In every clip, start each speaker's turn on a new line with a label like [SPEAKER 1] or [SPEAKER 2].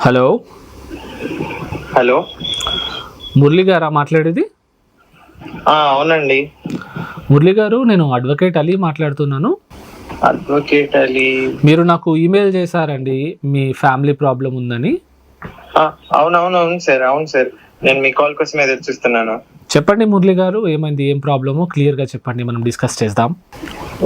[SPEAKER 1] Hello
[SPEAKER 2] hello.
[SPEAKER 1] Murali గారా మాట్లాడేది?
[SPEAKER 2] అవునండి.
[SPEAKER 1] మురళి గారు, నేను అడ్వకేట్ అలీ మాట్లాడుతున్నాను.
[SPEAKER 2] అడ్వకేట్ అలీ.
[SPEAKER 1] మీరు నాకు ఈమెయిల్ చేశారండి, మీ ఫ్యామిలీ ప్రాబ్లం ఉందని.
[SPEAKER 2] అవును సార్, అవును సార్. నేను మీ కాల్ కోసం ఎదురు చూస్తున్నాను.
[SPEAKER 1] చెప్పండి మురళి గారు, ఏమైంది, ఏం ప్రాబ్లమో క్లియర్గా చెప్పండి, మనం డిస్కస్ చేద్దాం.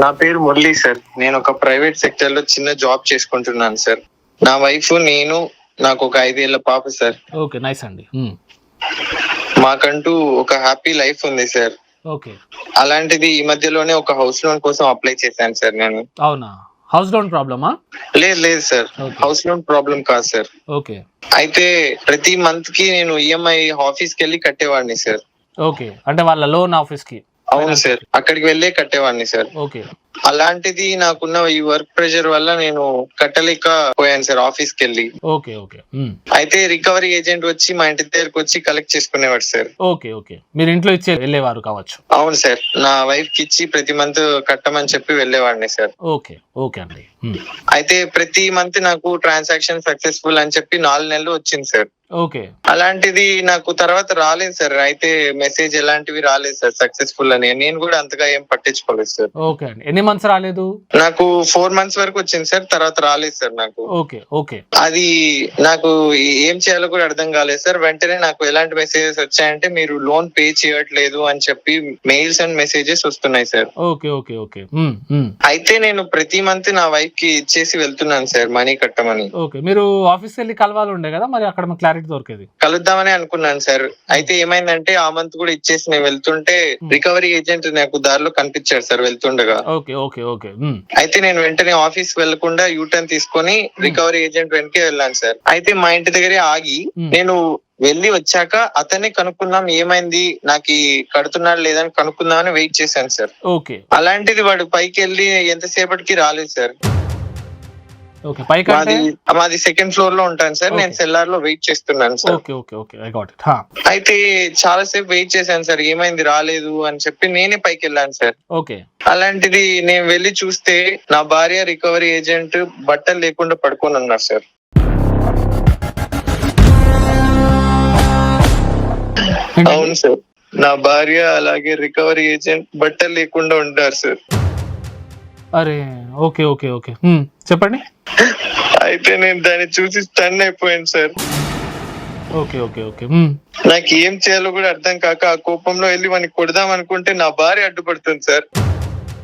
[SPEAKER 2] నా పేరు మురళి సార్. నేను ఒక ప్రైవేట్ సెక్టర్ లో చిన్న జాబ్ చేసుకుంటున్నాను సార్. నా వైఫ్, నేను, నాకు ఒక 5 ఏళ్ల పాప సార్.
[SPEAKER 1] ఓకే, నైస్ అండి.
[SPEAKER 2] మాకంటూ ఒక హ్యాపీ లైఫ్ ఉంది సార్.
[SPEAKER 1] ఓకే.
[SPEAKER 2] అలాంటిది ఈ మధ్యలోనే ఒక హౌస్ లోన్ కోసం అప్లై చేశాను సార్ నేను.
[SPEAKER 1] అవునా? హౌస్ లోన్ ప్రాబ్లమా?
[SPEAKER 2] లేదు సార్, హౌస్ లోన్ ప్రాబ్లం కాదు సార్.
[SPEAKER 1] ఓకే.
[SPEAKER 2] అయితే ప్రతి మంత్ కి నేను ఈఎంఐ ఆఫీస్ కి వెళ్ళి కట్టేవాడిని సార్.
[SPEAKER 1] ఓకే, అంటే వాళ్ళ లోన్ ఆఫీస్ కి?
[SPEAKER 2] అవును సార్, అక్కడికి వెళ్ళే కట్టేవాడిని సార్.
[SPEAKER 1] ఓకే.
[SPEAKER 2] అలాంటిది నాకున్న ఈ వర్క్ ప్రెషర్ వల్ల నేను కట్టలేకపోయాను సార్ ఆఫీస్ కి వెళ్ళి.
[SPEAKER 1] ఓకే. ఓకే.
[SPEAKER 2] అయితే రికవరీ ఏజెంట్ వచ్చి మా ఇంటి దగ్గరకు వచ్చి కలెక్ట్ చేసుకునేవాడు సార్.
[SPEAKER 1] ఓకే. ఓకే, మీరు ఇంట్లో ఇచ్చి వెళ్ళేవారు కావచ్చు.
[SPEAKER 2] అవును సార్, నా వైఫ్ కి ఇచ్చి ప్రతి మంత్ కట్టమని చెప్పి వెళ్ళేవాడిని సార్.
[SPEAKER 1] ఓకే. ఓకే అండి.
[SPEAKER 2] అయితే ప్రతి మంత్ నాకు ట్రాన్సాక్షన్ సక్సెస్ఫుల్ అని చెప్పి 4 నెలలు వచ్చింది సార్.
[SPEAKER 1] ఓకే.
[SPEAKER 2] అలాంటిది నాకు తర్వాత రాలేదు సార్. అయితే మెసేజ్ ఎలాంటివి రాలేదు సార్ సక్సెస్ఫుల్ అని. నేను కూడా అంతగా ఏం పట్టించుకోలేదు సార్.
[SPEAKER 1] ఓకే అండి. ఎన్ని మంత్స్ రాలేదు?
[SPEAKER 2] నాకు 4 మంత్స్ వరకు వచ్చింది సార్, తర్వాత రాలేదు సార్ నాకు.
[SPEAKER 1] ఓకే. ఓకే.
[SPEAKER 2] అది నాకు ఏం చేయాలో కూడా అర్థం కాలేదు సార్. వెంటనే నాకు ఎలాంటి మెసేజెస్ వచ్చాయంటే, మీరు లోన్ పే చేయట్లేదు అని చెప్పి మెయిల్స్ అండ్ మెసేజెస్ వస్తున్నాయి సార్.
[SPEAKER 1] ఓకే. ఓకే. ఓకే.
[SPEAKER 2] అయితే నేను ప్రతి మంత్ నా వైఫ్ కి ఇచ్చేసి వెళ్తున్నాను సార్ మనీ కట్టమని.
[SPEAKER 1] ఓకే, మీరు ఆఫీస్ వెళ్ళి కలవాలి ఉండే కదా, మరి అక్కడ క్లారిటీ దొరికేది.
[SPEAKER 2] కలుద్దామని అనుకున్నాను సార్. అయితే ఏమైందంటే ఆ మంత్ కూడా ఇచ్చేసి నేను వెళ్తుంటే రికవరీ ఏజెంట్ నాకు దారిలో కనిపించాడు సార్ వెళ్తుండగా.
[SPEAKER 1] ఓకే. ఓకే. ఓకే.
[SPEAKER 2] అయితే నేను వెంటనే ఆఫీస్ వెళ్లకుండా యూటర్న్ తీసుకొని రికవరీ ఏజెంట్ వెనకే వెళ్ళాను సార్. అయితే మా ఇంటి దగ్గరే ఆగి నేను వెళ్ళి వచ్చాక అతన్ని కనుక్కున్నాం, ఏమైంది, నాకు కడుతున్నాడు లేదని కనుక్కుందామని వెయిట్ చేశాను సార్.
[SPEAKER 1] ఓకే.
[SPEAKER 2] అలాంటిది వాడు పైకి వెళ్ళి ఎంతసేపటికి రాలేదు సార్.
[SPEAKER 1] ఓకే, పైకి అంటే
[SPEAKER 2] మాది సెకండ్ ఫ్లోర్ లో ఉంటాను సార్. నేను సెల్లార్ లో వెయిట్ చేస్తున్నాను sir.
[SPEAKER 1] Okay. Okay. Okay, I got it.
[SPEAKER 2] అయితే చాలా సేపు వెయిట్ చేశాను సార్, ఏమైంది రాలేదు అని చెప్పి నేనే పైకి వెళ్ళాను సార్.
[SPEAKER 1] ఓకే.
[SPEAKER 2] అలాంటిది నేను వెళ్ళి చూస్తే నా భార్య రికవరీ ఏజెంట్ బట్టలు లేకుండా పడుకొని ఉన్నారు సార్. అవును సార్, నా భార్య అలాగే రికవరీ ఏజెంట్ బట్టలు లేకుండా ఉంటారు సార్.
[SPEAKER 1] అరే, ఓకే. ఓకే. ఓకే, చెప్పండి.
[SPEAKER 2] అయితే నేను దాన్ని చూసి స్టన్ అయిపోయాను సార్.
[SPEAKER 1] ఓకే. ఓకే. ఓకే.
[SPEAKER 2] నాకు ఏం చేయాలో కూడా అర్థం కాక ఆ కోపంలో వెళ్ళి వాడిని కొడదాం అనుకుంటే నా భార్య అడ్డుపడుతుంది సార్.